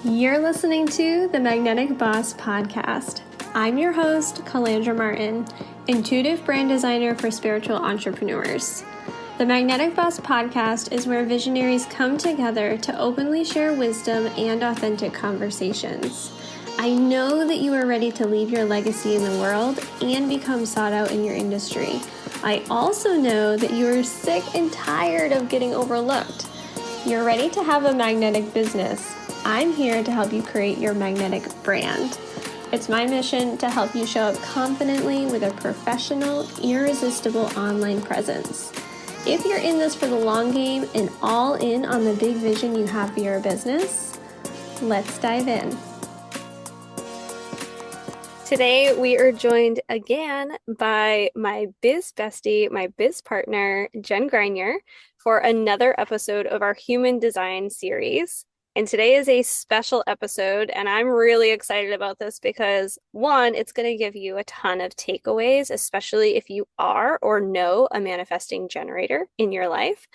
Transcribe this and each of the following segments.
You're listening to the Magnetic Boss Podcast. I'm your host, Calandra Martin, intuitive brand designer for spiritual entrepreneurs. The Magnetic Boss Podcast is where visionaries come together to openly share wisdom and authentic conversations. I know that you are ready to leave your legacy in the world and become sought out in your industry. I also know that you are sick and tired of getting overlooked. You're ready to have a magnetic business. I'm here to help you create your magnetic brand. It's my mission to help you show up confidently with a professional, irresistible online presence. If you're in this for the long game and all in on the big vision you have for your business, let's dive in. Today, we are joined again by my biz bestie, my biz partner, Jenn for another episode of our Human Design series. And today is a special episode, and I'm really excited about this because, one, it's going to give you a ton of takeaways, especially if you are or know a manifesting generator in your life.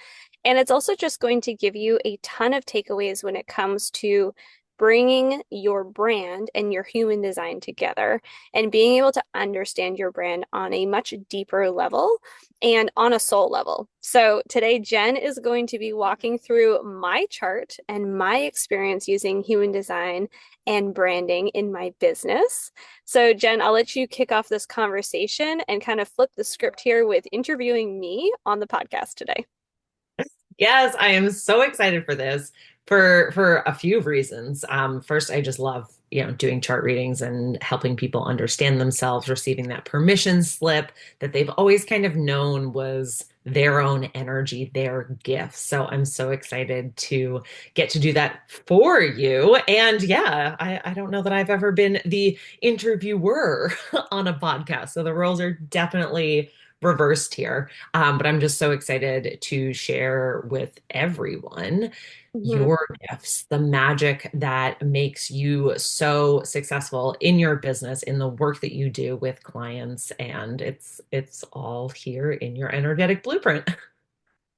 And it's also just going to give you a ton of takeaways when it comes to bringing your brand and your human design together and being able to understand your brand on a much deeper level and on a soul level. So today, Jenn is going to be walking through my chart and my experience using human design and branding in my business. So Jenn, I'll let you kick off this conversation and kind of flip the script here with interviewing me on the podcast today. Yes, I am so excited for this for a few reasons. First, I just love, doing chart readings and helping people understand themselves, receiving that permission slip that they've always kind of known was their own energy, their gift. So I'm so excited to get to do that for you. And yeah, I don't know that I've ever been the interviewer on a podcast. So the roles are definitely reversed here. But I'm just so excited to share with everyone Mhm. your gifts, the magic that makes you so successful in your business, in the work that you do with clients. And it's all here in your energetic blueprint.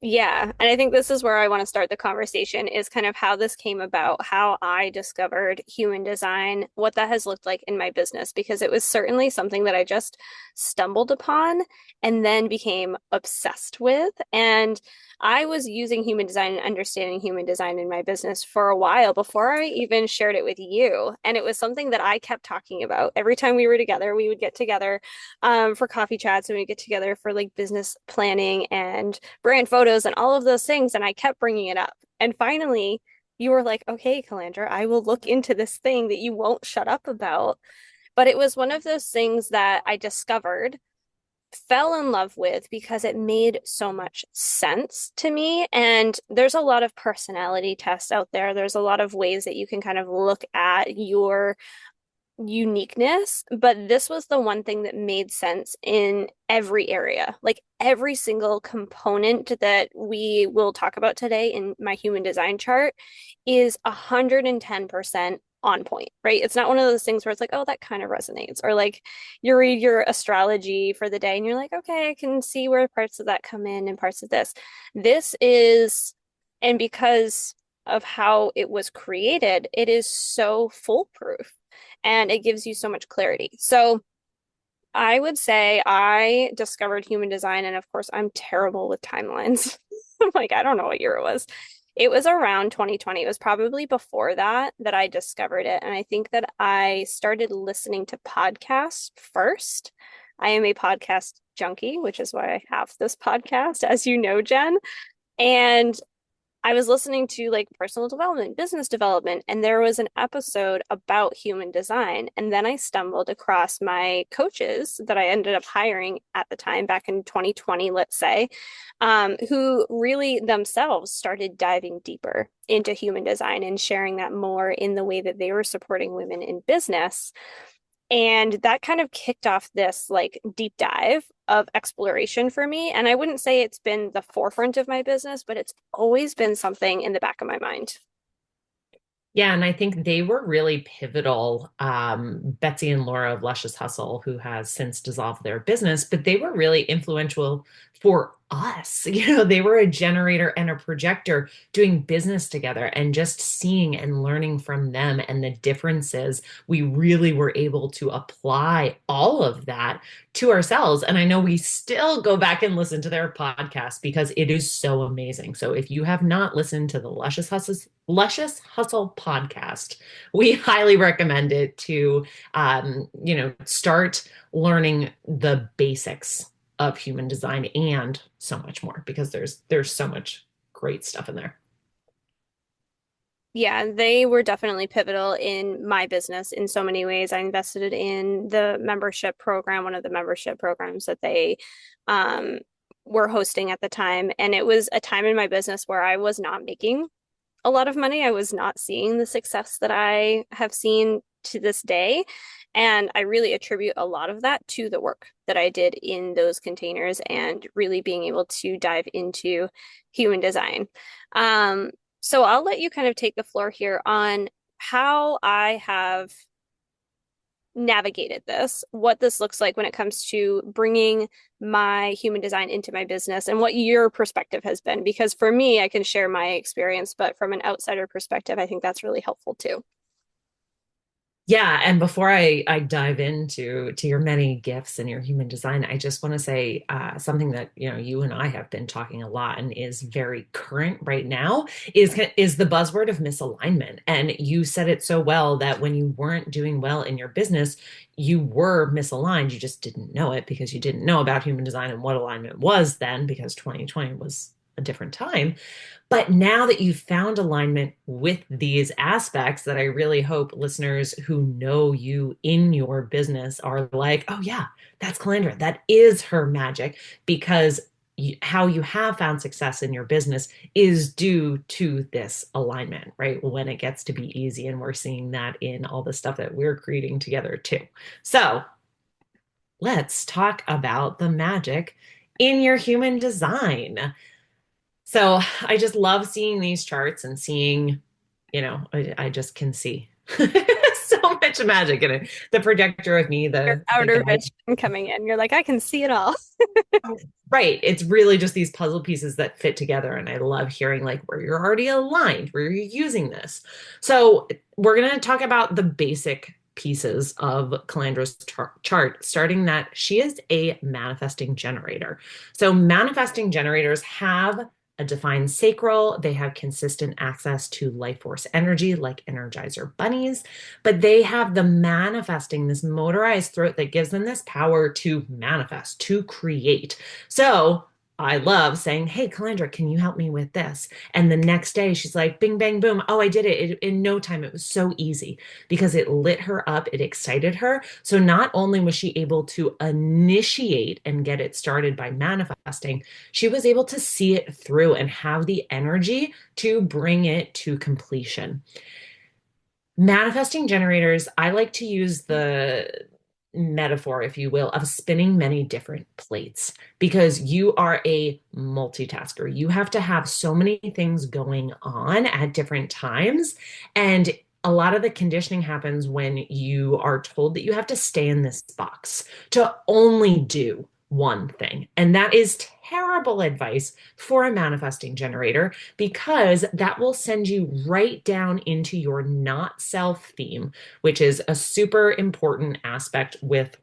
Yeah, and I think this is where I want to start the conversation is kind of how this came about, how I discovered human design, what that has looked like in my business, because it was certainly something that I just stumbled upon and then became obsessed with. And I was using human design and understanding human design in my business for a while before I even shared it with you. And it was something that I kept talking about. Every time we were together, we would get together for coffee chats and we get together for like business planning and brand photos and all of those things. And I kept bringing it up. And finally, you were like, okay, Calandra, I will look into this thing that you won't shut up about. But it was one of those things that I discovered, fell in love with because it made so much sense to me. And there's a lot of personality tests out there. There's a lot of ways that you can kind of look at your uniqueness, but this was the one thing that made sense in every area. Like every single component that we will talk about today in my human design chart is 110% on point, right? It's not one of those things where it's like, oh, that kind of resonates. Or like you read your astrology for the day and you're like, okay, I can see where parts of that come in and parts of this. This is, and because of how it was created, it is so foolproof and it gives you so much clarity. So I would say I discovered human design, and of course, I'm terrible with timelines. Like, I don't know what year it was. It was around 2020. It was probably before that that I discovered it. And I think that I started listening to podcasts first. I am a podcast junkie, which is why I have this podcast, as you know, Jenn. And I was listening to like personal development, business development, and there was an episode about human design. And then I stumbled across my coaches that I ended up hiring at the time, back in 2020, let's say, who really themselves started diving deeper into human design and sharing that more in the way that they were supporting women in business. And that kind of kicked off this like deep dive of exploration for me. And I wouldn't say it's been the forefront of my business, but it's always been something in the back of my mind. Yeah, and I think they were really pivotal. Betsy and Laura of Luscious Hustle, who has since dissolved their business, but they were really influential for us. They were a generator and a projector doing business together, and just seeing and learning from them and the differences, we really were able to apply all of that to ourselves. And I know we still go back and listen to their podcast because it is so amazing. So if you have not listened to the Luscious Hustle podcast, we highly recommend it to start learning the basics of human design and so much more, because there's so much great stuff in there. Yeah, they were definitely pivotal in my business in so many ways. I invested in the membership program, one of the membership programs that they um, were hosting at the time. And it was a time in my business where I was not making a lot of money. I was not seeing the success that I have seen to this day. And I really attribute a lot of that to the work that I did in those containers and really being able to dive into human design. Um, so I'll let you kind of take the floor here on how I have navigated this, what this looks like when it comes to bringing my human design into my business, and what your perspective has been. Because for me, I can share my experience, but from an outsider perspective, I think that's really helpful too. Yeah, and before I dive into your many gifts and your human design, I just want to say something that you and I have been talking a lot and is very current right now is the buzzword of misalignment. And you said it so well, that when you weren't doing well in your business, you were misaligned. You just didn't know it because you didn't know about human design and what alignment was then, because 2020 was a different time. But now that you've found alignment with these aspects, that I really hope listeners who know you in your business are like, oh, yeah, that's Calandra. That is her magic, because how you have found success in your business is due to this alignment, right? When it gets to be easy. And we're seeing that in all the stuff that we're creating together, too. So let's talk about the magic in your human design. So I just love seeing these charts and seeing, I just can see so much magic in it. The projector of me, Your the outer guide. vision coming in, you're like, I can see it all. Right. It's really just these puzzle pieces that fit together. And I love hearing like where you're already aligned, where you're using this. So we're going to talk about the basic pieces of Calandra's chart, starting that she is a manifesting generator. So manifesting generators have a defined sacral. They have consistent access to life force energy like Energizer bunnies, but they have the manifesting, this motorized throat that gives them this power to manifest, to create. So I love saying, hey, Calandra, can you help me with this? And the next day she's like, bing, bang, boom. Oh, I did it in no time. It was so easy because it lit her up. It excited her. So not only was she able to initiate and get it started by manifesting, she was able to see it through and have the energy to bring it to completion. Manifesting generators, I like to use the metaphor, if you will, of spinning many different plates, because you are a multitasker. You have to have so many things going on at different times. And a lot of the conditioning happens when you are told that you have to stay in this box to only do one thing. And that is terrible advice for a manifesting generator, because that will send you right down into your not self theme, which is a super important aspect with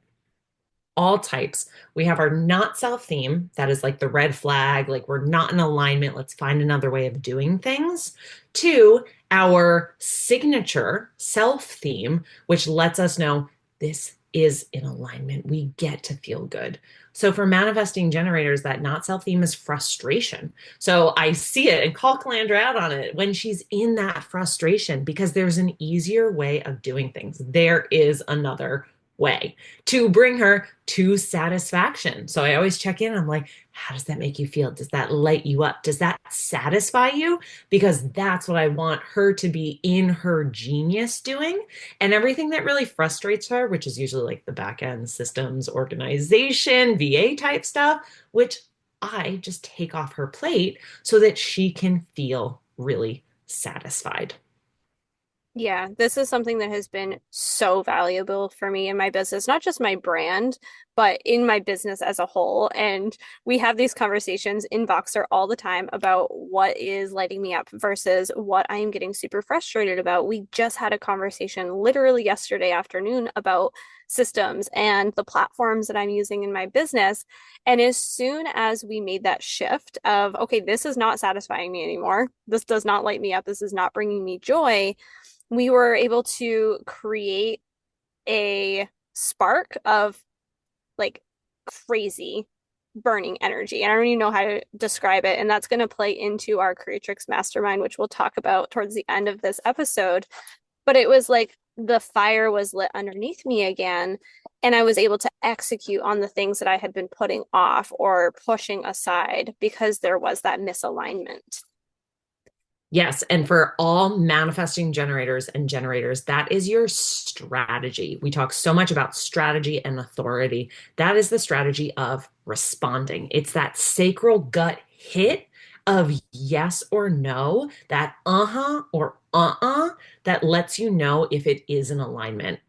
all types. We have our not self theme, that is like the red flag, like we're not in alignment. Let's find another way of doing things. To our signature self theme, which lets us know this is in alignment. We get to feel good. So for manifesting generators, that not self theme is frustration. So I see it and call Calandra out on it when she's in that frustration, because there's an easier way of doing things. There is another way to bring her to satisfaction. So I always check in. I'm like, how does that make you feel? Does that light you up? Does that satisfy you? Because that's what I want her to be in her genius doing. And everything that really frustrates her, which is usually like the back end systems, organization, VA type stuff, which I just take off her plate so that she can feel really satisfied. Yeah, this is something that has been so valuable for me in my business, not just my brand, but in my business as a whole. And we have these conversations in Voxer all the time about what is lighting me up versus what I am getting super frustrated about. We just had a conversation literally yesterday afternoon about systems and the platforms that I'm using in my business. And as soon as we made that shift of, okay, this is not satisfying me anymore, this does not light me up, this is not bringing me joy, we were able to create a spark of like crazy burning energy. And I don't even know how to describe it. And that's going to play into our Creatrix Mastermind, which we'll talk about towards the end of this episode. But it was like the fire was lit underneath me again. And I was able to execute on the things that I had been putting off or pushing aside because there was that misalignment. Yes, and for all manifesting generators and generators, that is your strategy. We talk so much about strategy and authority. That is the strategy of responding. It's that sacral gut hit of yes or no, that uh-huh or uh-uh, that lets you know if it is in alignment.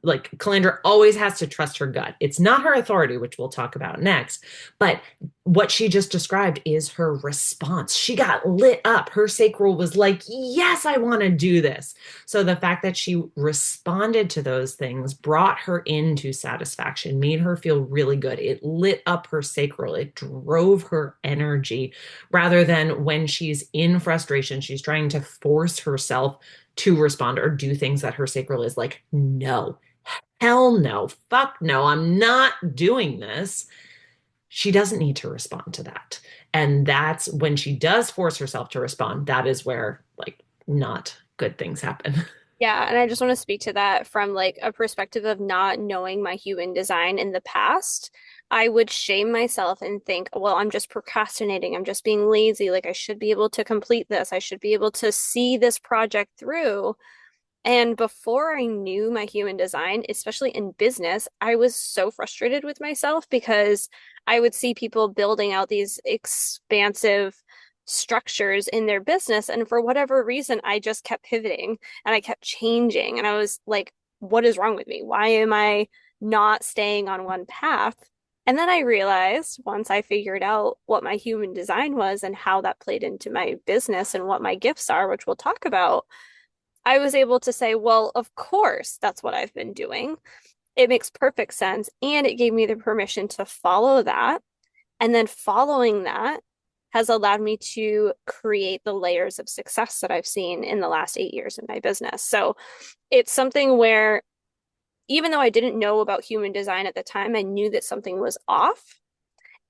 Like Calandra always has to trust her gut. It's not her authority, which we'll talk about next, but what she just described is her response. She got lit up. Her sacral was like, yes, I want to do this. So the fact that she responded to those things brought her into satisfaction, made her feel really good. It lit up her sacral. It drove her energy rather than when she's in frustration, she's trying to force herself to respond or do things that her sacral is like, no, hell no, fuck no, I'm not doing this. She doesn't need to respond to that. And that's when she does force herself to respond, that is where like not good things happen. Yeah, and I just want to speak to that from like a perspective of not knowing my human design in the past. I would shame myself and think, well, I'm just procrastinating. I'm just being lazy. Like I should be able to complete this. I should be able to see this project through. And before I knew my human design, especially in business, I was so frustrated with myself because I would see people building out these expansive structures in their business. And for whatever reason, I just kept pivoting and I kept changing. And I was like, what is wrong with me? Why am I not staying on one path? And then I realized once I figured out what my human design was and how that played into my business and what my gifts are, which we'll talk about, I was able to say, well, of course, that's what I've been doing. It makes perfect sense. And it gave me the permission to follow that. And then following that has allowed me to create the layers of success that I've seen in the last 8 years in my business. So it's something where even though I didn't know about human design at the time, I knew that something was off.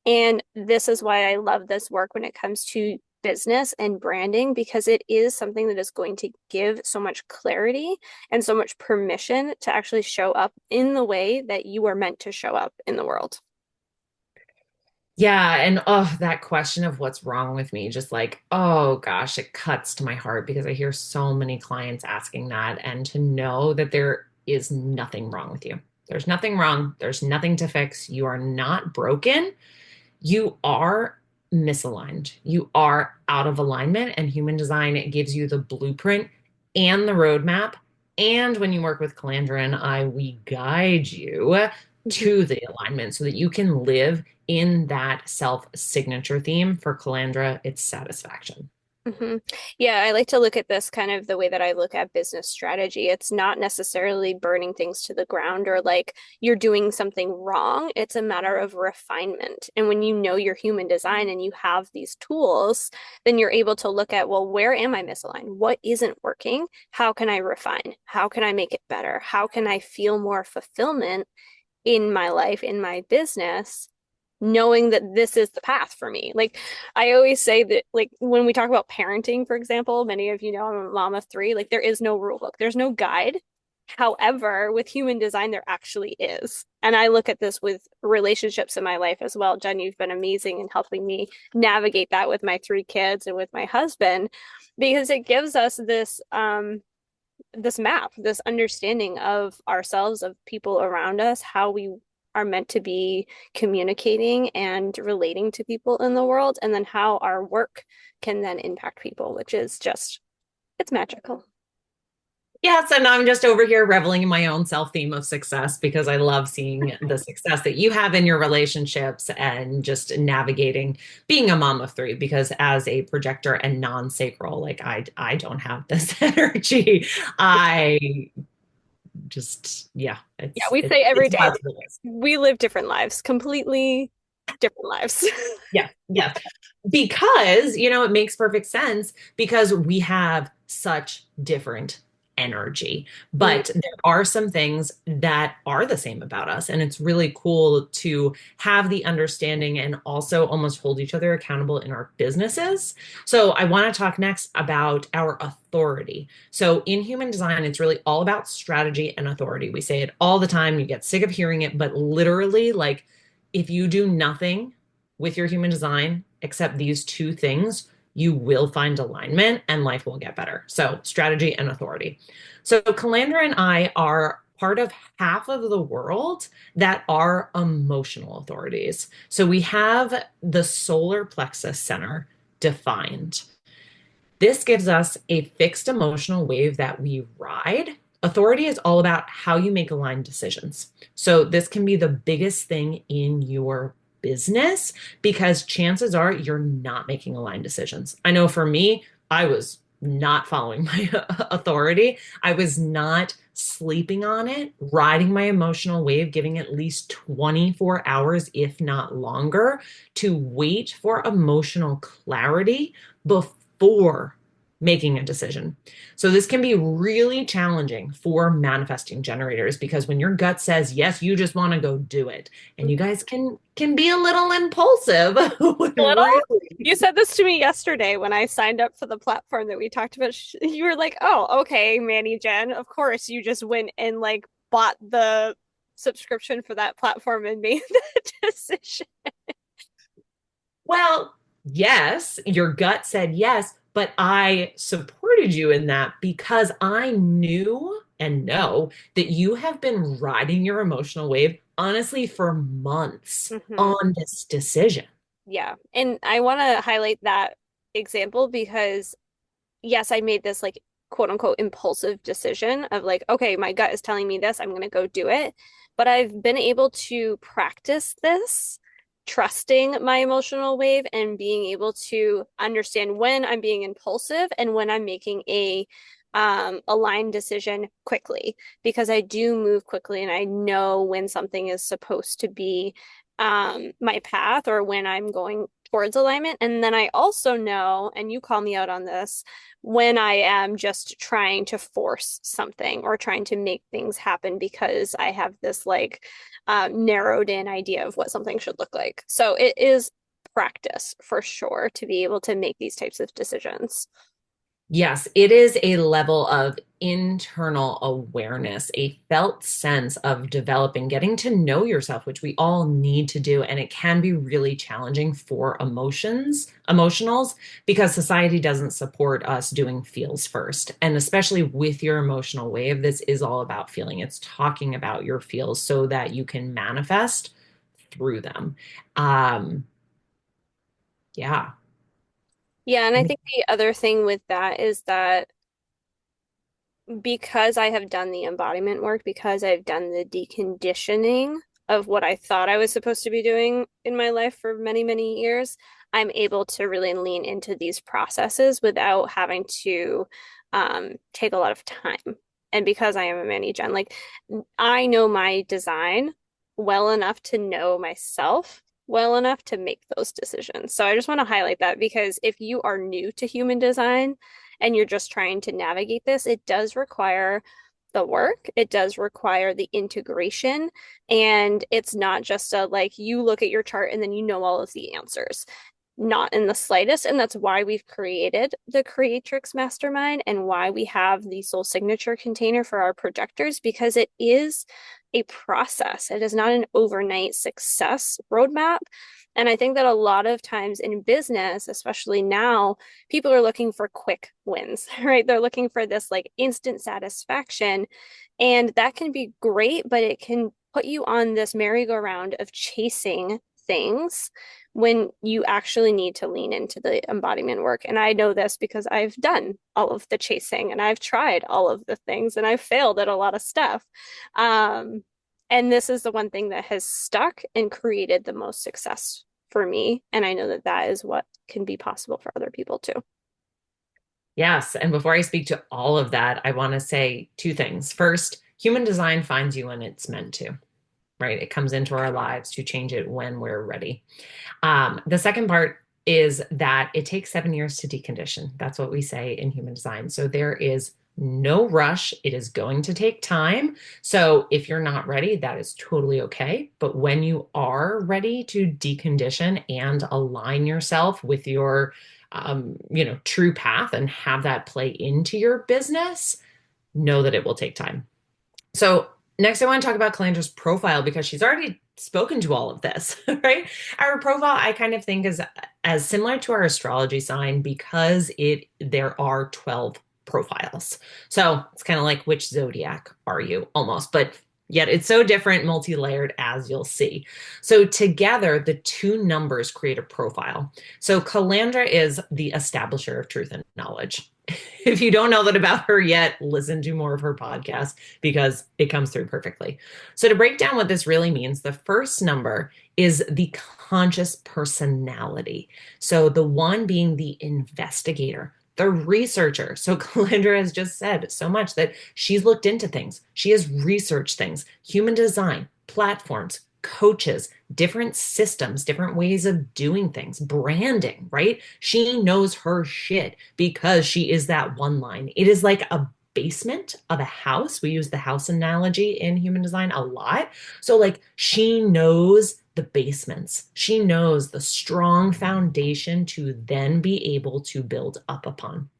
And this is why I love this work when it comes to business and branding, because it is something that is going to give so much clarity and so much permission to actually show up in the way that you are meant to show up in the world. Yeah, and oh, that question of what's wrong with me, just like, oh gosh, it cuts to my heart because I hear so many clients asking that. And to know that there is nothing wrong with you. There's nothing wrong. There's nothing to fix. You are not broken. You are misaligned. You are out of alignment, and human design it gives you the blueprint and the roadmap. And when you work with Calandra and I, we guide you Mhm. to the alignment so that you can live in that self signature theme. For Calandra, it's satisfaction. hmm Yeah, I like to look at this kind of the way that I look at business strategy. It's not necessarily burning things to the ground or like you're doing something wrong. It's a matter of refinement. And when you know your human design and you have these tools, then you're able to look at, well, where am I misaligned? What isn't working? How can I refine? How can I make it better? How can I feel more fulfillment in my life, in my business, knowing that this is the path for me. Like I always say that like when we talk about parenting, for example, many of you know I'm a mom of three, like there is no rule book. There's no guide. However, with human design, there actually is. And I look at this with relationships in my life as well. Jen, you've been amazing in helping me navigate that with my three kids and with my husband, because it gives us this map, this understanding of ourselves, of people around us, how we are meant to be communicating and relating to people in the world, and then how our work can then impact people, which is just, it's magical. Yes, and I'm just over here reveling in my own self theme of success because I love seeing the success that you have in your relationships and just navigating being a mom of three. Because as a projector and non-sacral, like I don't have this energy. I just yeah, Yeah, we say it's every day, about to. we live different lives, completely different lives. Yeah, yeah. Because, it makes perfect sense because we have such different energy. Mm. But there are some things that are the same about us. And it's really cool to have the understanding and also almost hold each other accountable in our businesses. So I want to talk next about our authority. So in human design, it's really all about strategy and authority. We say it all the time. You get sick of hearing it, but literally, like, if you do nothing with your human design except these two things, you will find alignment and life will get better. So, strategy and authority. So, Calandra and I are part of half of the world that are emotional authorities. So, we have the solar plexus center defined. This gives us a fixed emotional wave that we ride. Authority is all about how you make aligned decisions. So, this can be the biggest thing in your business because chances are you're not making aligned decisions. I know for me, I was not following my authority. I was not sleeping on it, riding my emotional wave, giving at least 24 hours, if not longer, to wait for emotional clarity before making a decision. So this can be really challenging for manifesting generators because when your gut says yes, you just want to go do it. And you guys can be a little impulsive when Little? really. You said this to me yesterday when I signed up for the platform that we talked about. You were like, "Oh, okay, Manny Jen. Of course, you just went and like bought the subscription for that platform and made the decision." Well, yes, your gut said yes, but I supported you in that because I knew and know that you have been riding your emotional wave honestly for months Hmm. on this decision. Yeah. And I want to highlight that example because yes, I made this like quote unquote impulsive decision of like, okay, my gut is telling me this, I'm going to go do it. But I've been able to practice this, trusting my emotional wave and being able to understand when I'm being impulsive and when I'm making a aligned decision quickly because I do move quickly and I know when something is supposed to be my path or when I'm going towards alignment. And then I also know, and you call me out on this, when I am just trying to force something or trying to make things happen because I have this like narrowed in idea of what something should look like. So it is practice for sure to be able to make these types of decisions. Yes, it is a level of internal awareness, a felt sense of developing, getting to know yourself, which we all need to do. And it can be really challenging for emotionals, because society doesn't support us doing feels first. And especially with your emotional wave, this is all about feeling. It's talking about your feels so that you can manifest through them. Um, yeah. Yeah, and I think the other thing with that is that because I have done the embodiment work, because I've done the deconditioning of what I thought I was supposed to be doing in my life for many, many years, I'm able to really lean into these processes without having to take a lot of time. And because I am a mani gen, like I know my design well enough to know myself well enough to make those decisions. So I just want to highlight that because if you are new to human design, and you're just trying to navigate this, it does require the work. It does require the integration. And it's not just a like you look at your chart and then you know all of the answers. Not in the slightest. And that's why we've created the Creatrix Mastermind and why we have the Soul Signature container for our projectors, because it is a process. It is not an overnight success roadmap. And I think that a lot of times in business, especially now, people are looking for quick wins, right? They're looking for this like instant satisfaction. And that can be great, but it can put you on this merry-go-round of chasing things when you actually need to lean into the embodiment work. And I know this because I've done all of the chasing and I've tried all of the things and I've failed at a lot of stuff. Um, and this is the one thing that has stuck and created the most success for me. And I know that that is what can be possible for other people too. Yes. And before I speak to all of that, I want to say two things. First, human design finds you when it's meant to, right? It comes into our lives to change it when we're ready. The second part is that it takes 7 years to decondition. That's what we say in human design. So there is no rush. It is going to take time. So if you're not ready, that is totally okay. But when you are ready to decondition and align yourself with your, true path and have that play into your business, know that it will take time. So next, I want to talk about Calandra's profile because she's already spoken to all of this, right? Our profile, I kind of think is as similar to our astrology sign because there are 12 profiles. So it's kind of like which zodiac are you almost, but yet it's so different, multi-layered as you'll see. So together, the two numbers create a profile. So Calandra is the establisher of truth and knowledge. If you don't know that about her yet, listen to more of her podcast because it comes through perfectly. So, to break down what this really means, the first number is the conscious personality. So, the one being the investigator, the researcher. So, Calandra has just said so much that she's looked into things, she has researched things, human design, platforms, coaches, different systems, different ways of doing things, branding, right? She knows her shit because she is that one line. It is like a basement of a house. We use the house analogy in human design a lot. So, like, she knows the basements, she knows the strong foundation to then be able to build up upon.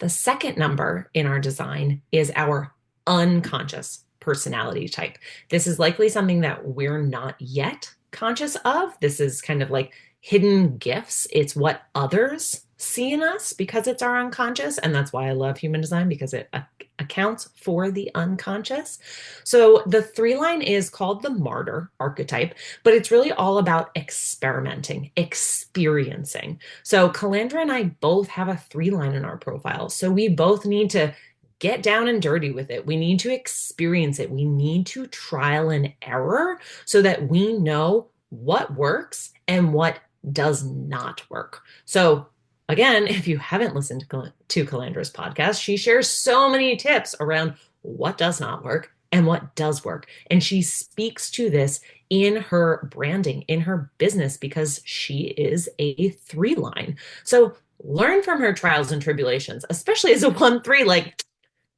The second number in our design is our unconscious personality type. This is likely something that we're not yet conscious of. This is kind of like hidden gifts. It's what others see in us because it's our unconscious. And that's why I love human design because it accounts for the unconscious. So the three line is called the martyr archetype, but it's really all about experimenting, experiencing. So Calandra and I both have a three line in our profile. So we both need to get down and dirty with it. We need to experience it. We need to trial and error so that we know what works and what does not work. So again, if you haven't listened to Calandra's podcast, she shares so many tips around what does not work and what does work. And she speaks to this in her branding, in her business, because she is a three line. So learn from her trials and tribulations, especially as a 1-3, like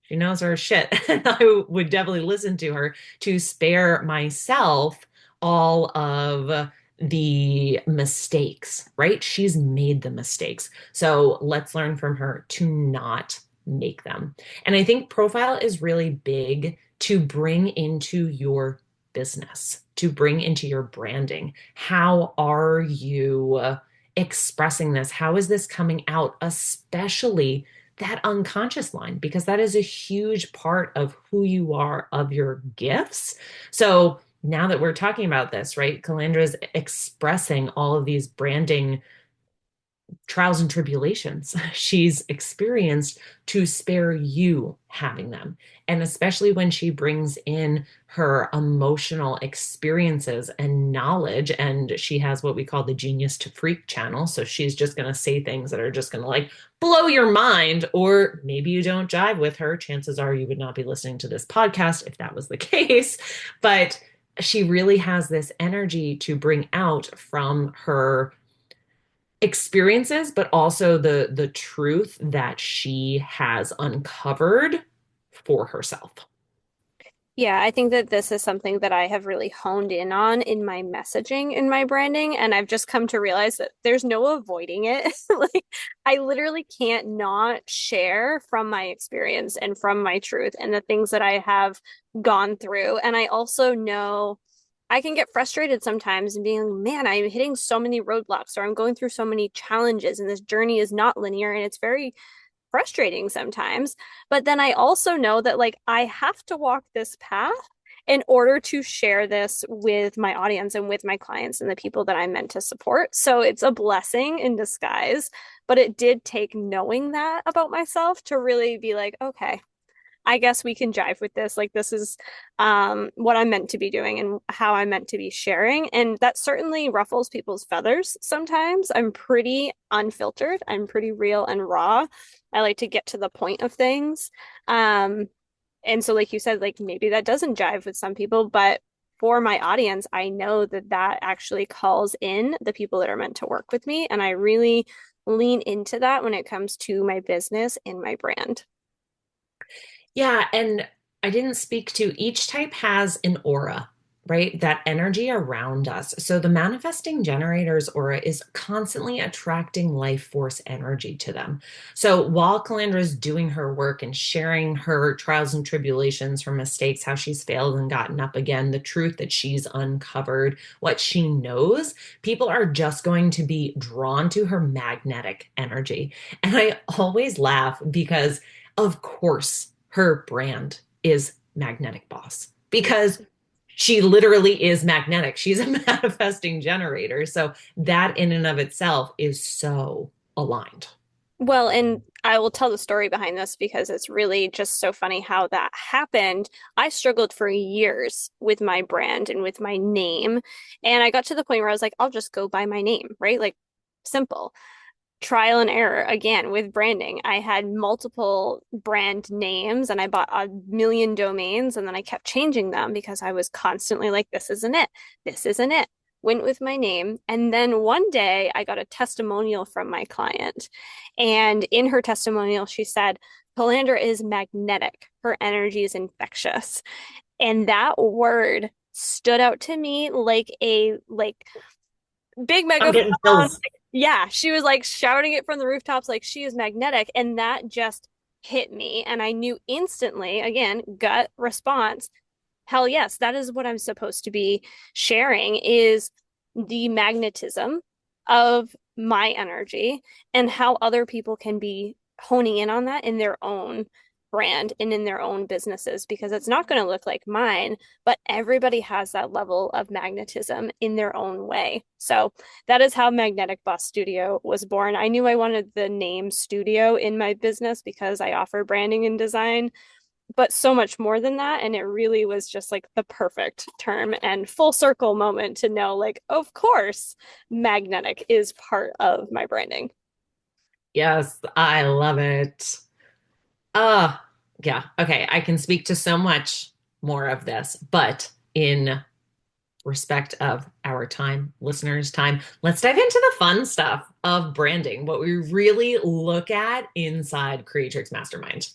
she knows her shit. And I would definitely listen to her to spare myself all of the mistakes, right? She's made the mistakes. So let's learn from her to not make them. And I think profile is really big to bring into your business, to bring into your branding. How are you expressing this? How is this coming out, especially that unconscious line, because that is a huge part of who you are, of your gifts. So now that we're talking about this, right, Calandra is expressing all of these branding trials and tribulations she's experienced to spare you having them. And especially when she brings in her emotional experiences and knowledge, and she has what we call the genius to freak channel. So she's just going to say things that are just going to like blow your mind, or maybe you don't jive with her. Chances are you would not be listening to this podcast if that was the case. But she really has this energy to bring out from her experiences, but also the truth that she has uncovered for herself. Yeah, I think that this is something that I have really honed in on in my messaging, in my branding, and I've just come to realize that there's no avoiding it. Like, I literally can't not share from my experience and from my truth and the things that I have gone through. And I also know I can get frustrated sometimes and being like, man, I'm hitting so many roadblocks or I'm going through so many challenges and this journey is not linear and it's very frustrating sometimes. But then I also know that like I have to walk this path in order to share this with my audience and with my clients and the people that I'm meant to support. So it's a blessing in disguise, but it did take knowing that about myself to really be like, okay, I guess we can jive with this. Like this is what I'm meant to be doing and how I'm meant to be sharing. And that certainly ruffles people's feathers sometimes. I'm pretty unfiltered. I'm pretty real and raw. I like to get to the point of things. Um, and so, like you said, like maybe that doesn't jive with some people, but for my audience, I know that that actually calls in the people that are meant to work with me. And I really lean into that when it comes to my business and my brand. Yeah, and I didn't speak to each type has an aura, right? That energy around us. So the manifesting generator's aura is constantly attracting life force energy to them. So while Calandra is doing her work and sharing her trials and tribulations, her mistakes, how she's failed and gotten up again, the truth that she's uncovered, what she knows, people are just going to be drawn to her magnetic energy. And I always laugh because, of course, her brand is Magnetic Boss because she literally is magnetic. She's a manifesting generator. So that in and of itself is so aligned. Well, and I will tell the story behind this because it's really just so funny how that happened. I struggled for years with my brand and with my name. And I got to the point where I was like, I'll just go by my name, right? Like simple. Trial and error again with branding. I had multiple brand names and I bought a million domains and then I kept changing them because I was constantly like, this isn't it. This isn't it. Went with my name. And then one day I got a testimonial from my client. And in her testimonial, she said, Calandra is magnetic. Her energy is infectious. And that word stood out to me like a big I'm getting megaphone. chills. Yeah, she was like shouting it from the rooftops like she is magnetic. And that just hit me. And I knew instantly, again, gut response, hell yes, that is what I'm supposed to be sharing is the magnetism of my energy and how other people can be honing in on that in their own brand and in their own businesses because it's not going to look like mine, but everybody has that level of magnetism in their own way. So that is how Magnetic Bus Studio was born. I knew I wanted the name studio in my business because I offer branding and design, but so much more than that. And it really was just like the perfect term and full circle moment to know, like, of course, magnetic is part of my branding. Yes, I love it. Uh, yeah. Okay. I can speak to so much more of this, but in respect of our time, listeners' time, let's dive into the fun stuff of branding, what we really look at inside Creatrix Mastermind.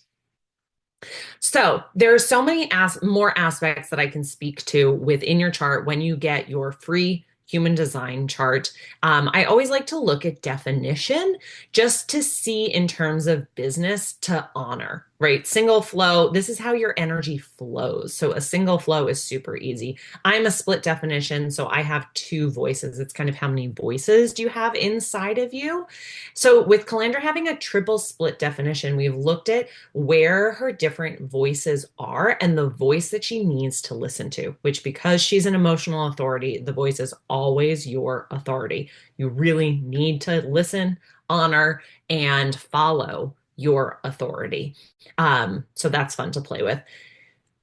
So there are so many more aspects that I can speak to within your chart when you get your free human design chart. I always like to look at definition just to see in terms of business to honor, right? Single flow, this is how your energy flows. So a single flow is super easy. I'm a split definition, so I have two voices. It's kind of how many voices do you have inside of you? So with Calandra having a triple split definition, we've looked at where her different voices are and the voice that she needs to listen to, which because she's an emotional authority, the voice is always your authority. You really need to listen, honor, and follow your authority. So that's fun to play with.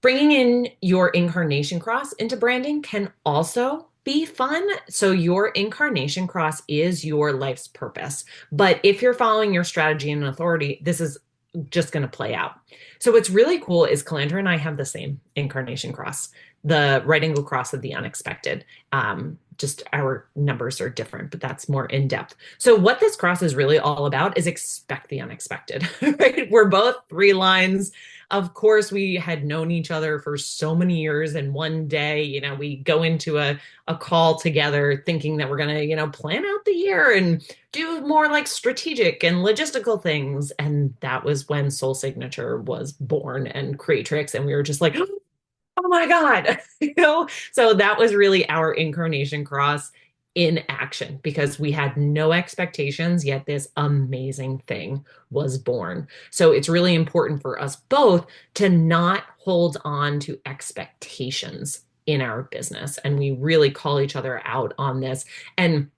Bringing in your incarnation cross into branding can also be fun. So, your incarnation cross is your life's purpose. But if you're following your strategy and authority, this is just going to play out. So, what's really cool is Calandra and I have the same incarnation cross, the right angle cross of the unexpected. Just our numbers are different, but that's more in depth. So, what this cross is really all about is expect the unexpected, right? We're both three lines. Of course, we had known each other for so many years. And one day, we go into a call together thinking that we're going to, plan out the year and do more like strategic and logistical things. And that was when Soul Signature was born and Creatrix. And we were just like, oh my God, So that was really our incarnation cross. in action because we had no expectations, yet this amazing thing was born. So it's really important for us both to not hold on to expectations in our business. And we really call each other out on this. And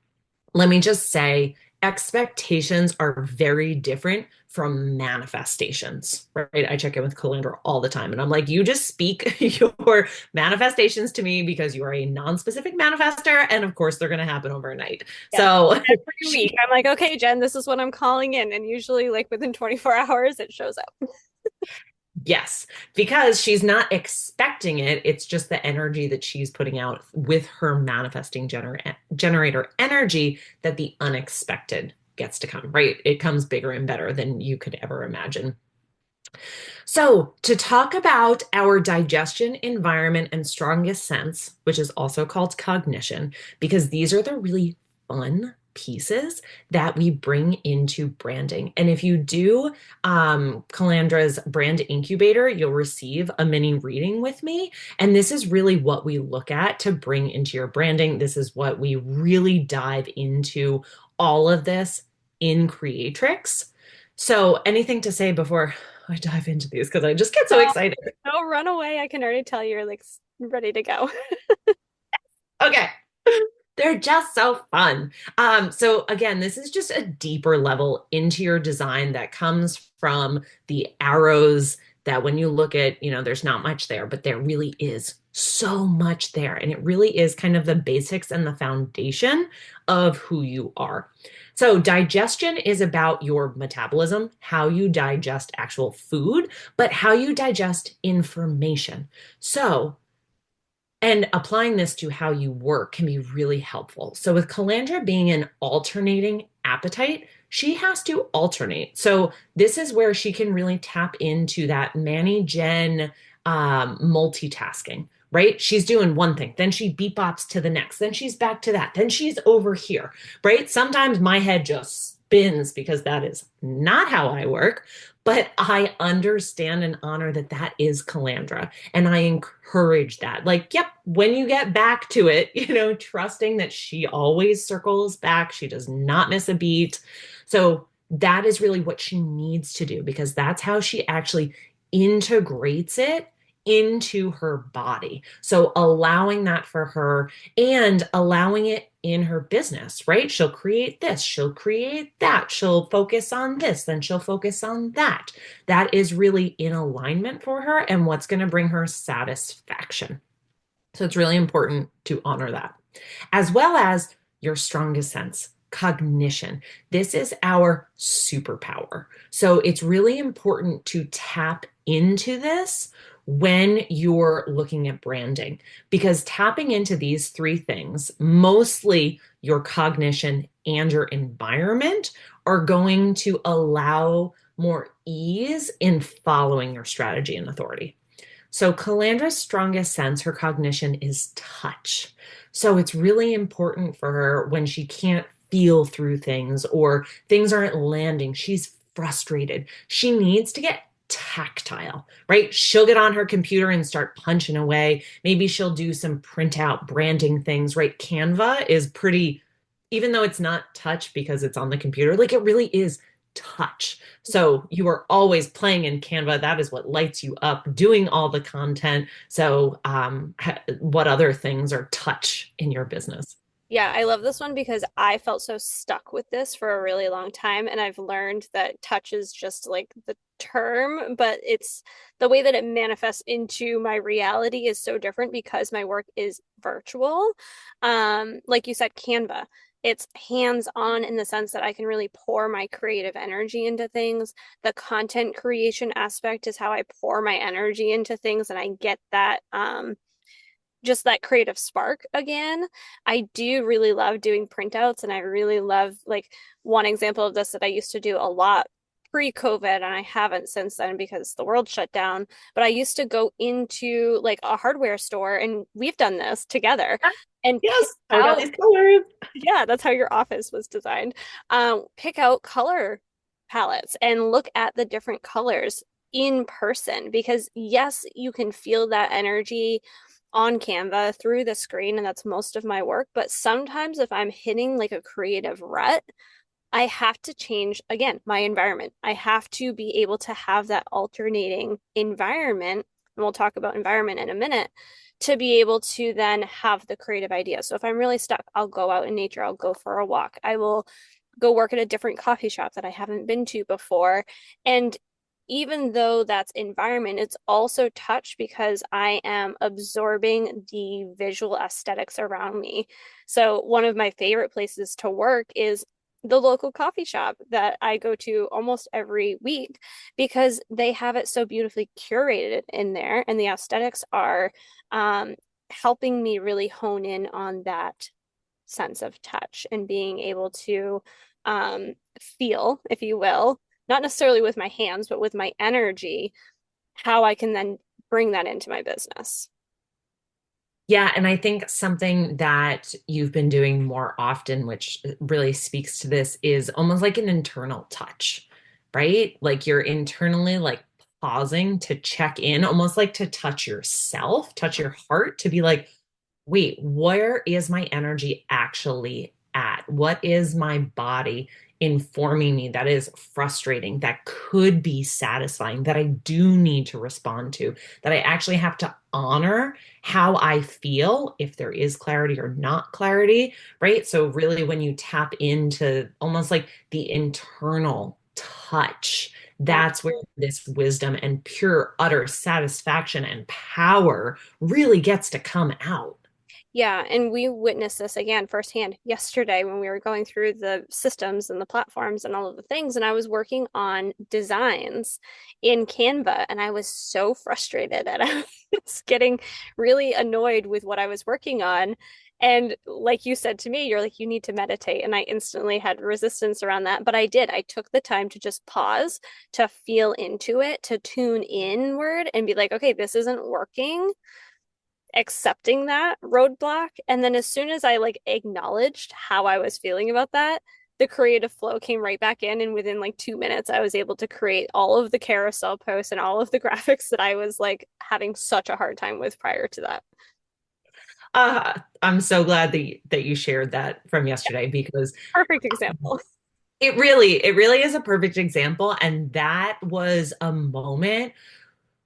let me just say, expectations are very different from manifestations, right? I check in with Calandra all the time and I'm like, you just speak your manifestations to me because you are a non-specific manifester. And of course, they're going to happen overnight. Yes. So Every week, she, I'm like, okay, Jen, this is what I'm calling in. And usually, like within 24 hours, it shows up. yes, because she's not expecting it. It's just the energy that she's putting out with her manifesting generator energy that the unexpected gets to come, right? It comes bigger and better than you could ever imagine. So, to talk about our digestion, environment, and strongest sense, which is also called cognition, because these are the really fun pieces that we bring into branding. And if you do Calandra's brand incubator, you'll receive a mini reading with me. And this is really what we look at to bring into your branding. This is what we really dive into all of this in Creatrix. So, anything to say before I dive into these because I just get so No, excited. no, run away. I can already tell you're like ready to go. Okay. They're just so fun. So again, this is just a deeper level into your design that comes from the arrows that when you look at, there's not much there, but there really is so much there. And it really is kind of the basics and the foundation of who you are. So digestion is about your metabolism, how you digest actual food, but how you digest information. So and applying this to how you work can be really helpful. So, with Calandra being an alternating appetite, she has to alternate. So, this is where she can really tap into that Manny Jen multitasking, right? She's doing one thing, then she bebops to the next, then she's back to that, then she's over here, right? Sometimes my head just spins because that is not how I work, but I understand and honor that that is Calandra. And I encourage that. Like, yep, when you get back to it, trusting that she always circles back, she does not miss a beat. So that is really what she needs to do because that's how she actually integrates it into her body. So allowing that for her and allowing it in her business, right? She'll create this, she'll create that, she'll focus on this, then she'll focus on that. That is really in alignment for her and what's going to bring her satisfaction. So it's really important to honor that, as well as your strongest sense. Cognition. This is our superpower. So it's really important to tap into this when you're looking at branding, because tapping into these three things, mostly your cognition and your environment, are going to allow more ease in following your strategy and authority. So, Calandra's strongest sense, her cognition, is touch. So, it's really important for her when she can't feel through things or things aren't landing. She's frustrated. She needs to get tactile, right? She'll get on her computer and start punching away. Maybe she'll do some printout branding things, right? Canva is pretty, even though it's not touch because it's on the computer, like it really is touch. So you are always playing in Canva. That is what lights you up, doing all the content. So, what other things are touch in your business? Yeah, I love this one because I felt so stuck with this for a really long time. And I've learned that touch is just like the term, but it's the way that it manifests into my reality is so different because my work is virtual. Like you said, Canva. It's hands-on in the sense that I can really pour my creative energy into things. The content creation aspect is how I pour my energy into things, and I get that just that creative spark again. I do really love doing printouts, and I really love like one example of this that I used to do a lot pre-COVID, and I haven't since then because the world shut down. But I used to go into like a hardware store, and we've done this together and pick Yes, I got out, these colors. yeah, that's how your office was designed. Pick out color palettes and look at the different colors in person because yes, you can feel that energy on Canva through the screen, and that's most of my work. But sometimes if I'm hitting like a creative rut, I have to change again my environment. I have to be able to have that alternating environment, and we'll talk about environment in a minute, to be able to then have the creative idea. So if I'm really stuck, I'll go out in nature, I'll go for a walk. I will go work at a different coffee shop that I haven't been to before. And even though that's environment, it's also touch because I am absorbing the visual aesthetics around me. So one of my favorite places to work is the local coffee shop that I go to almost every week because they have it so beautifully curated in there, and the aesthetics are helping me really hone in on that sense of touch and being able to feel, if you will, not necessarily with my hands, but with my energy, how I can then bring that into my business. Yeah, and I think something that you've been doing more often, which really speaks to this, is almost like an internal touch, right? Like you're internally like pausing to check in, almost like to touch yourself, touch your heart, to be like, wait, where is my energy actually at? What is my body informing me that is frustrating, that could be satisfying, that I do need to respond to, that I actually have to honor how I feel if there is clarity or not clarity, right? So, really, when you tap into almost like the internal touch, Yeah. that's where this wisdom and pure, utter satisfaction and power really gets to come out. Yeah, and we witnessed this again firsthand yesterday when we were going through the systems and the platforms and all of the things. And I was working on designs in Canva, and I was so frustrated and I was getting really annoyed with what I was working on. And like you said to me, you're like, you need to meditate. And I instantly had resistance around that. But I did. I took the time to just pause, to feel into it, to tune inward and be like, okay, this isn't working, accepting that roadblock. And then as soon as I like acknowledged how I was feeling about that, the creative flow came right back in. And within like 2 minutes, I was able to create all of the carousel posts and all of the graphics that I was like having such a hard time with prior to that. I'm so glad that you shared that from yesterday because Perfect example. it really is a perfect example. And that was a moment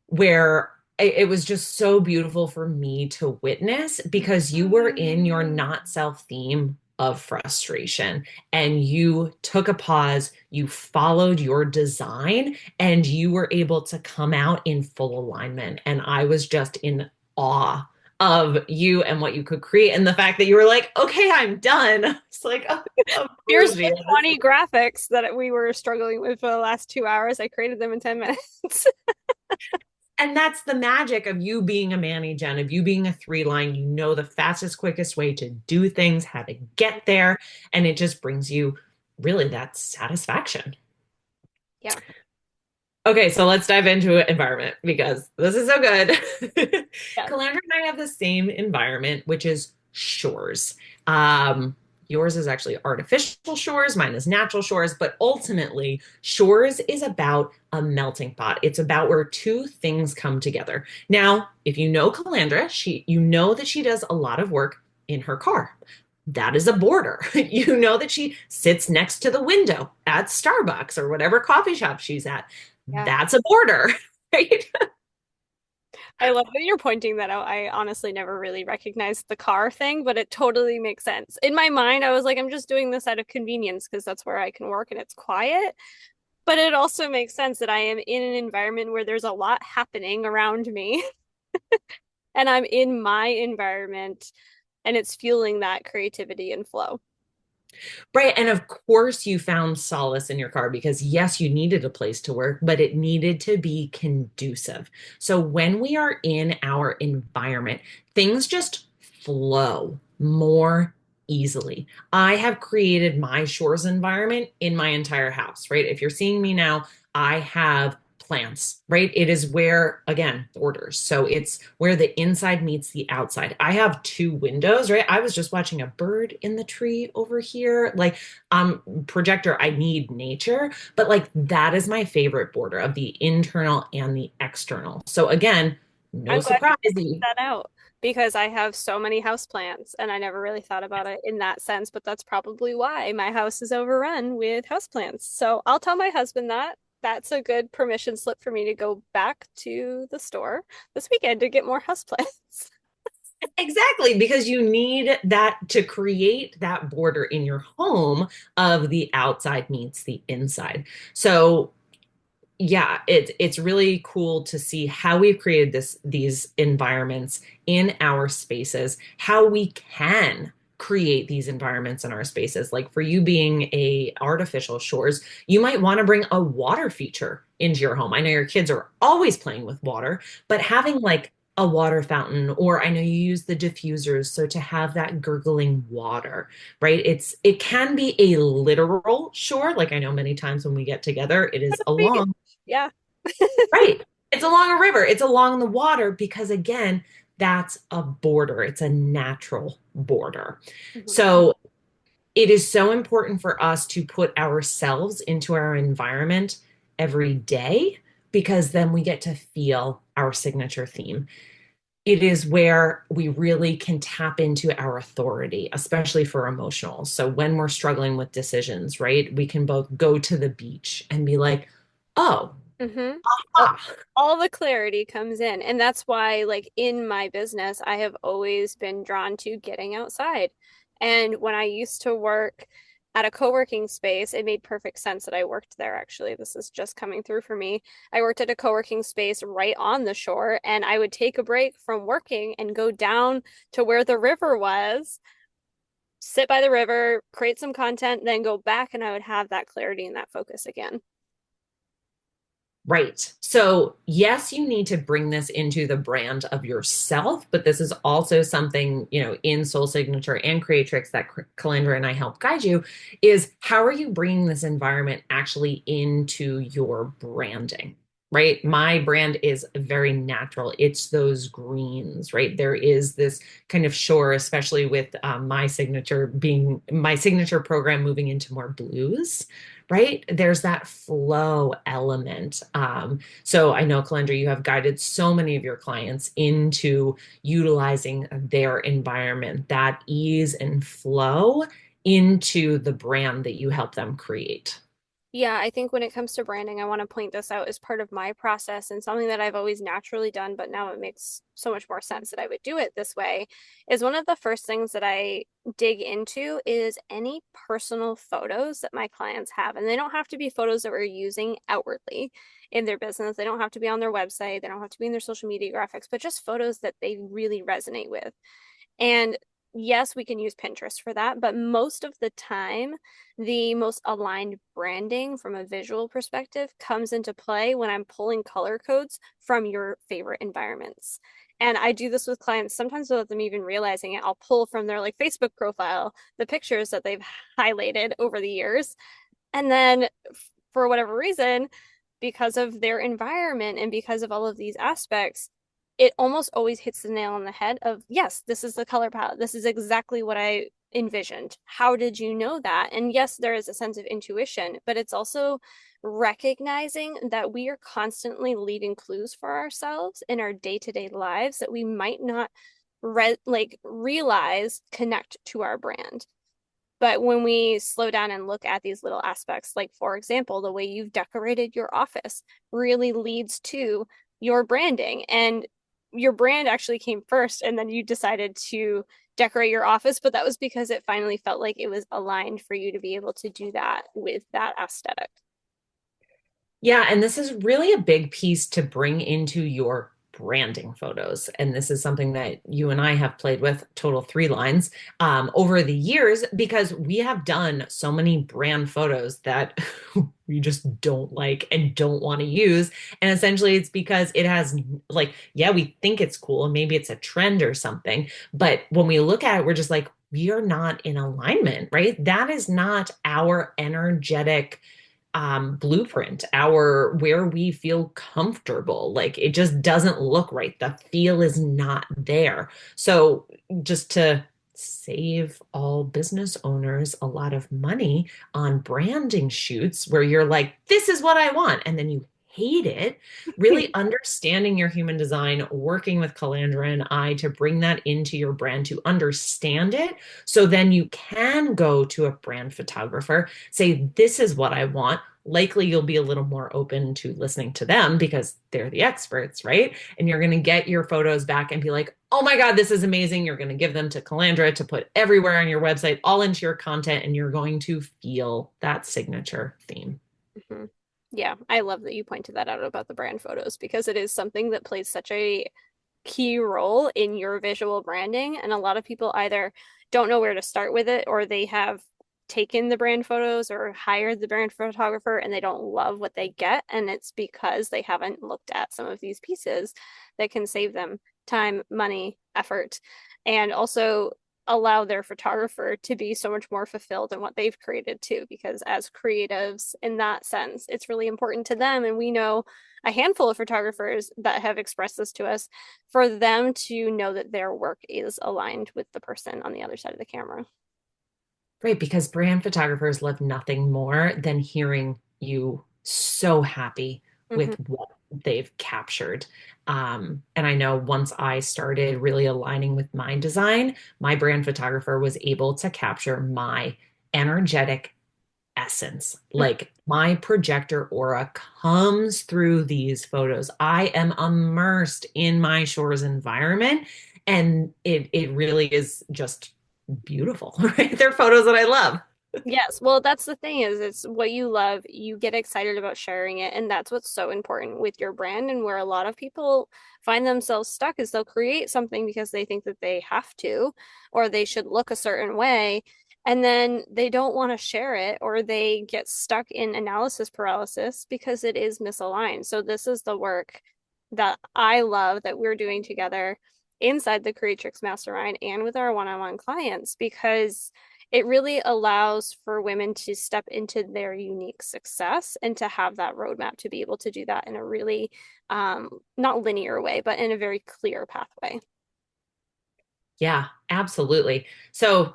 where it was just so beautiful for me to witness because you were in your not self theme of frustration and you took a pause, you followed your design, and you were able to come out in full alignment. And I was just in awe of you and what you could create and the fact that you were like, okay, I'm done. It's like, oh, of Here's course, the yeah. 20 graphics that we were struggling with for the last 2 hours. I created them in 10 minutes. And that's the magic of you being a Manny Jen, of you being a three line. You know the fastest, quickest way to do things, how to get there. And it just brings you really that satisfaction. Yeah. Okay, so let's dive into environment because this is so good. Yeah. Calandra and I have the same environment, which is shores. Um, Yours is actually artificial shores, mine is natural shores, but ultimately, shores is about a melting pot. It's about where two things come together. Now, if you know Calandra, you know that she does a lot of work in her car. That is a border. You know that she sits next to the window at Starbucks or whatever coffee shop she's at. Yeah. That's a border, right? I love that you're pointing that out. I honestly never really recognized the car thing, but it totally makes sense. In my mind, I was like, I'm just doing this out of convenience because that's where I can work and it's quiet. But it also makes sense that I am in an environment where there's a lot happening around me and I'm in my environment and it's fueling that creativity and flow. Right. And of course, you found solace in your car because, yes, you needed a place to work, but it needed to be conducive. So when we are in our environment, things just flow more easily. I have created my shores environment in my entire house, right? If you're seeing me now, I have plants, right? It is where, again, borders. So it's where the inside meets the outside. I have two windows, right? I was just watching a bird in the tree over here. Like, projector, I need nature, but like that is my favorite border of the internal and the external. So again, No I'm glad you surprise. pointed that out because I have so many houseplants and I never really thought about it in that sense, but that's probably why my house is overrun with houseplants. So I'll tell my husband that. That's a good permission slip for me to go back to the store this weekend to get more houseplants. Exactly, because you need that to create that border in your home of the outside meets the inside. So yeah, it's really cool to see how we've created these environments in our spaces, how we can create these environments in our spaces. Like for you being a artificial shores, you might want to bring a water feature into your home. I know your kids are always playing with water, but having like a water fountain, or I know you use the diffusers, so to have that gurgling water, right? It can be a literal shore. Like I know many times when we get together, it is Make it. along. Yeah. Right. It's along a river. It's along the water because, again, that's a border. It's a natural border. Mhm. So it is so important for us to put ourselves into our environment every day because then we get to feel our signature theme. It is where we really can tap into our authority, especially for emotional. So when we're struggling with decisions, right, we can both go to the beach and be like, oh, Mm-hmm. All, ah, all the clarity comes in. And that's why, like, in my business, I have always been drawn to getting outside. And when I used to work at a co-working space, it made perfect sense that I worked there, actually. This is just coming through for me. I worked at a co-working space right on the shore, and I would take a break from working and go down to where the river was, sit by the river, create some content, then go back, and I would have that clarity and that focus again. right. So, yes, you need to bring this into the brand of yourself, but this is also something, in Soul Signature and Creatrix that Calandra and I help guide you is how are you bringing this environment actually into your branding? Right. My brand is very natural. It's those greens, right? There is this kind of shore, especially with my signature being my signature program moving into more blues, right? There's that flow element. So I know, Calandra, you have guided so many of your clients into utilizing their environment, that ease and flow into the brand that you help them create. Yeah, I think when it comes to branding, I want to point this out as part of my process and something that I've always naturally done, but now it makes so much more sense that I would do it this way. Is one of the first things that I dig into is any personal photos that my clients have. And they don't have to be photos that we're using outwardly in their business. They don't have to be on their website. They don't have to be in their social media graphics, but just photos that they really resonate with. And yes, we can use Pinterest for that, but most of the time, the most aligned branding from a visual perspective comes into play when I'm pulling color codes from your favorite environments. And I do this with clients sometimes without them even realizing it. I'll pull from their like Facebook profile the pictures that they've highlighted over the years. And then for whatever reason, because of their environment and because of all of these aspects, it almost always hits the nail on the head of, yes, this is the color palette. This is exactly what I envisioned. How did you know that? And yes, there is a sense of intuition, but it's also recognizing that we are constantly leaving clues for ourselves in our day-to-day lives that we might not realize connect to our brand. But when we slow down and look at these little aspects, like for example, the way you've decorated your office really leads to your branding. And your brand actually came first, and then you decided to decorate your office, but that was because it finally felt like it was aligned for you to be able to do that with that aesthetic. Yeah, and this is really a big piece to bring into your branding photos. And this is something that you and I have played with total three lines over the years because we have done so many brand photos that we just don't like and don't want to use. And essentially, it's because it has, like, yeah, we think it's cool and maybe it's a trend or something. But when we look at it, we're just like, we are not in alignment, right? That is not our energetic blueprint, our where we feel comfortable. Like it just doesn't look right. The feel is not there. So just to save all business owners a lot of money on branding shoots where you're like, this is what I want, and then you hate it. Really understanding your human design, working with Calandra and I to bring that into your brand, to understand it. So then you can go to a brand photographer, say, this is what I want. Likely you'll be a little more open to listening to them because they're the experts, right? And you're going to get your photos back and be like, oh my God, this is amazing. You're going to give them to Calandra to put everywhere on your website, all into your content, and you're going to feel that signature theme. hmm Yeah, I love that you pointed that out about the brand photos because it is something that plays such a key role in your visual branding. And a lot of people either don't know where to start with it or they have taken the brand photos or hired the brand photographer and they don't love what they get. And it's because they haven't looked at some of these pieces that can save them time, money, effort, and also allow their photographer to be so much more fulfilled in what they've created too. Because as creatives, in that sense, it's really important to them. And we know a handful of photographers that have expressed this to us for them to know that their work is aligned with the person on the other side of the camera. Right, because brand photographers love nothing more than hearing you so happy with hmm what they've captured. And I know once I started really aligning with my design, my brand photographer was able to capture my energetic essence. Like my projector aura comes through these photos. I am immersed in my shore's environment, and it really is just beautiful, right? They're photos that I love. Yes, well, that's the thing is it's what you love, you get excited about sharing it, and that's what's so important with your brand and where a lot of people find themselves stuck is they'll create something because they think that they have to or they should look a certain way, and then they don't want to share it or they get stuck in analysis paralysis because it is misaligned. So this is the work that I love that we're doing together inside the Creatrix Mastermind and with our one-on-one clients because it really allows for women to step into their unique success and to have that roadmap to be able to do that in a really not linear way, but in a very clear pathway. Yeah, absolutely. So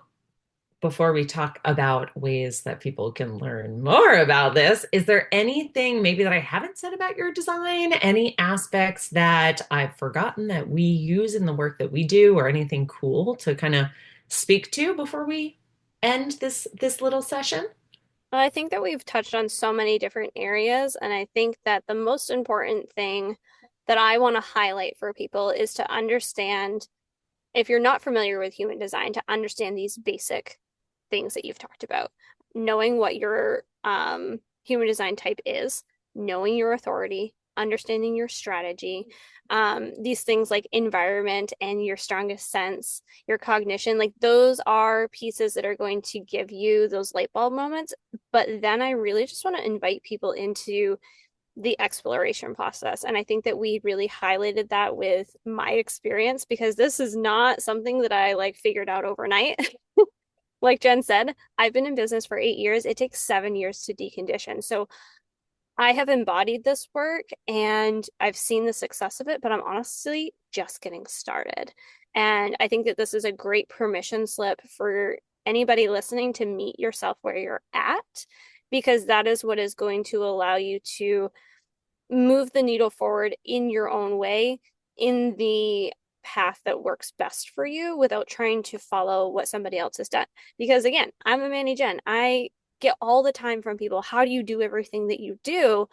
before we talk about ways that people can learn more about this, is there anything maybe that I haven't said about your design? Any aspects that I've forgotten that we use in the work that we do, or anything cool to kind of speak to before we end this little session? Well, I think that we've touched on so many different areas, and I think that the most important thing that I want to highlight for people is to understand if you're not familiar with human design, to understand these basic things that you've talked about, knowing what your human design type is, knowing your authority, understanding your strategy, these things like environment and your strongest sense, your cognition, like those are pieces that are going to give you those light bulb moments. But then I really just want to invite people into the exploration process. And I think that we really highlighted that with my experience because this is not something that I like figured out overnight. Like Jenn said, I've been in business for 8 years. It takes 7 years to decondition. So I have embodied this work and I've seen the success of it, but I'm honestly just getting started. And I think that this is a great permission slip for anybody listening to meet yourself where you're at, because that is what is going to allow you to move the needle forward in your own way, in the path that works best for you without trying to follow what somebody else has done. Because again, I'm a Manny Jen. I get all the time from people, how do you do everything that you do?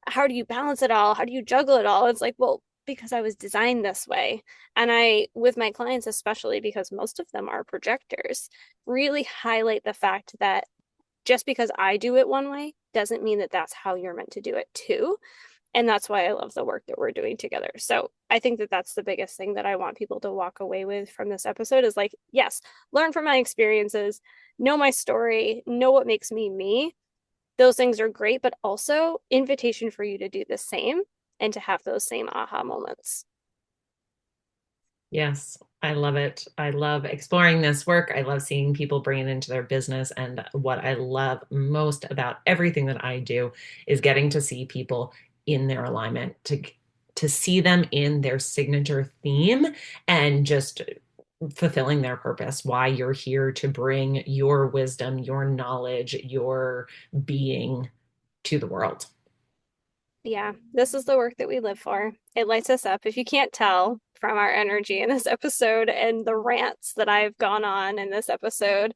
How do you balance it all? How do you juggle it all? It's like, well, because I was designed this way. And I, with my clients, especially because most of them are projectors, really highlight the fact that just because I do it one way doesn't mean that that's how you're meant to do it too. And that's why I love the work that we're doing together. So I think that that's the biggest thing that I want people to walk away with from this episode is like, yes, learn from my experiences, know my story, know what makes me me. Those things are great, but also invitation for you to do the same and to have those same aha moments. Yes, I love it. I love exploring this work. I love seeing people bring it into their business. And what I love most about everything that I do is getting to see people in their alignment, to see them in their signature theme and just fulfilling their purpose, why you're here to bring your wisdom, your knowledge, your being to the world. Yeah, this is the work that we live for. It lights us up. If you can't tell from our energy in this episode and the rants that I've gone on in this episode,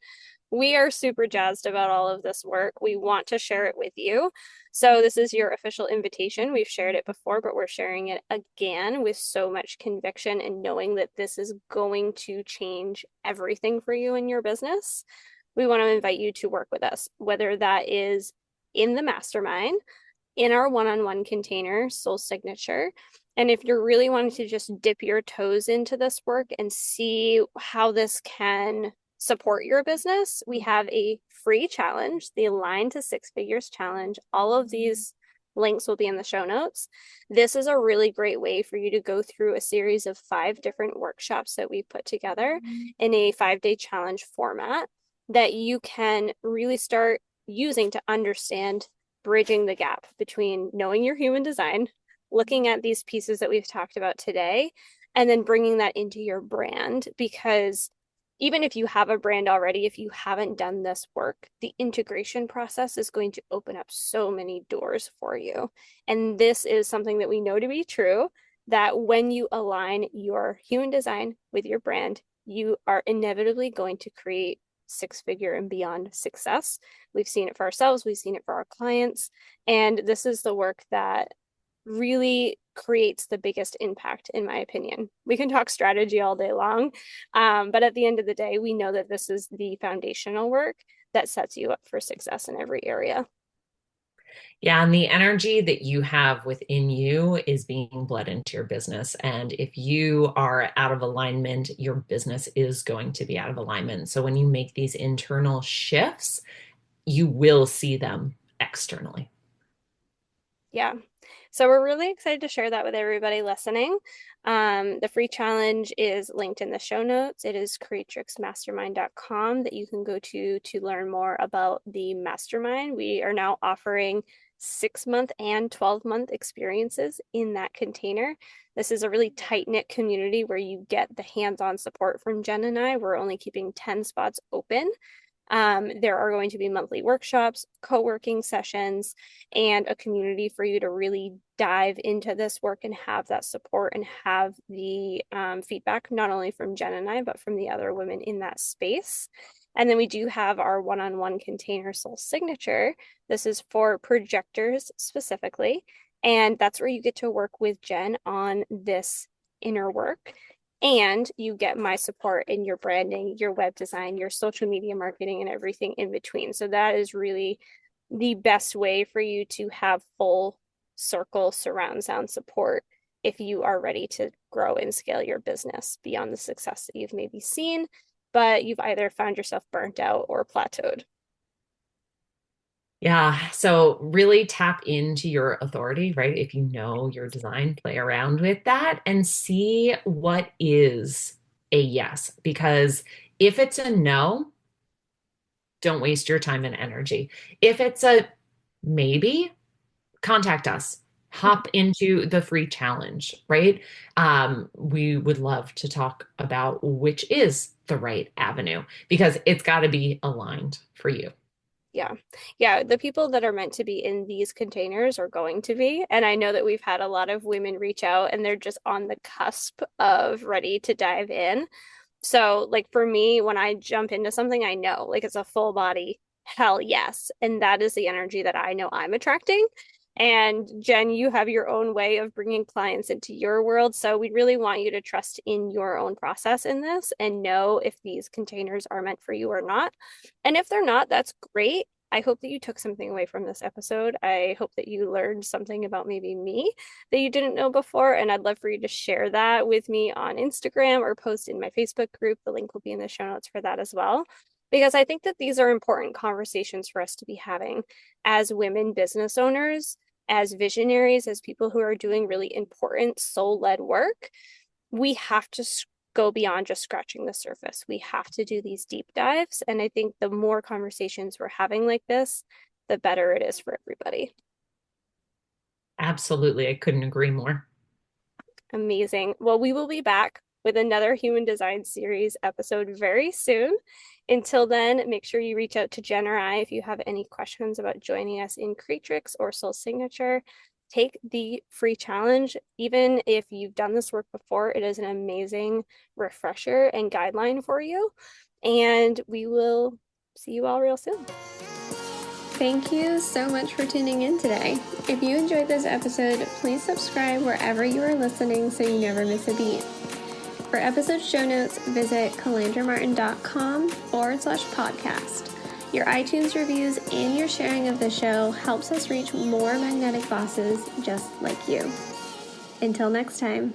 we are super jazzed about all of this work. We want to share it with you. So, this is your official invitation. We've shared it before, but we're sharing it again with so much conviction and knowing that this is going to change everything for you in your business. We want to invite you to work with us, whether that is in the mastermind, in our one-on-one container, Soul Signature. And if you're really wanting to just dip your toes into this work and see how this can support your business, we have a free challenge, the Align to Six Figures Challenge. All of these links will be in the show notes. This is a really great way for you to go through a series of 5 different workshops that we put together in a 5-day challenge format that you can really start using to understand bridging the gap between knowing your human design, looking at these pieces that we've talked about today, and then bringing that into your brand. Because even if you have a brand already, if you haven't done this work, the integration process is going to open up so many doors for you. And this is something that we know to be true, that when you align your human design with your brand, you are inevitably going to create 6-figure and beyond success. We've seen it for ourselves, we've seen it for our clients, and this is the work that really creates the biggest impact, in my opinion. We can talk strategy all day long, but at the end of the day, we know that this is the foundational work that sets you up for success in every area. Yeah, and the energy that you have within you is being bled into your business. And if you are out of alignment, your business is going to be out of alignment. So when you make these internal shifts, you will see them externally. Yeah. So we're really excited to share that with everybody listening. The free challenge is linked in the show notes. It is creatrixmastermind.com that you can go to learn more about the mastermind. We are now offering 6-month and 12-month experiences in that container. This is a really tight-knit community where you get the hands-on support from Jen and I. We're only keeping 10 spots open. There are going to be monthly workshops, co-working sessions, and a community for you to really dive into this work and have that support and have the feedback, not only from Jen and I, but from the other women in that space. And then we do have our one-on-one container Soul Signature. This is for projectors specifically. And that's where you get to work with Jen on this inner work. And you get my support in your branding, your web design, your social media marketing, and everything in between. So that is really the best way for you to have full circle surround sound support if you are ready to grow and scale your business beyond the success that you've maybe seen, but you've either found yourself burnt out or plateaued. Yeah, so really tap into your authority, right? If you know your design, play around with that and see what is a yes. Because if it's a no, don't waste your time and energy. If it's a maybe, contact us. Hop into the free challenge, right? We would love to talk about which is the right avenue because it's got to be aligned for you. Yeah. Yeah. The people that are meant to be in these containers are going to be. And I know that we've had a lot of women reach out and they're just on the cusp of ready to dive in. So, like for me, when I jump into something, I know like it's a full body hell yes. And that is the energy that I know I'm attracting. And Jen, you have your own way of bringing clients into your world. So, we really want you to trust in your own process in this and know if these containers are meant for you or not. And if they're not, that's great. I hope that you took something away from this episode. I hope that you learned something about maybe me that you didn't know before. And I'd love for you to share that with me on Instagram or post in my Facebook group. The link will be in the show notes for that as well. Because I think that these are important conversations for us to be having as women business owners, as visionaries, as people who are doing really important soul led work. We have to go beyond just scratching the surface. We have to do these deep dives. And I think the more conversations we're having like this, the better it is for everybody. Absolutely. I couldn't agree more. Amazing. Well, we will be back with another Human Design Series episode very soon. Until then, make sure you reach out to Jen or I if you have any questions about joining us in Creatrix or Soul Signature. take the free challenge. Even if you've done this work before, it is an amazing refresher and guideline for you. And we will see you all real soon. Thank you so much for tuning in today. If you enjoyed this episode, please subscribe wherever you are listening so you never miss a beat. For episode show notes, visit calandramartin.com/podcast. Your iTunes reviews and your sharing of the show helps us reach more magnetic bosses just like you. Until next time.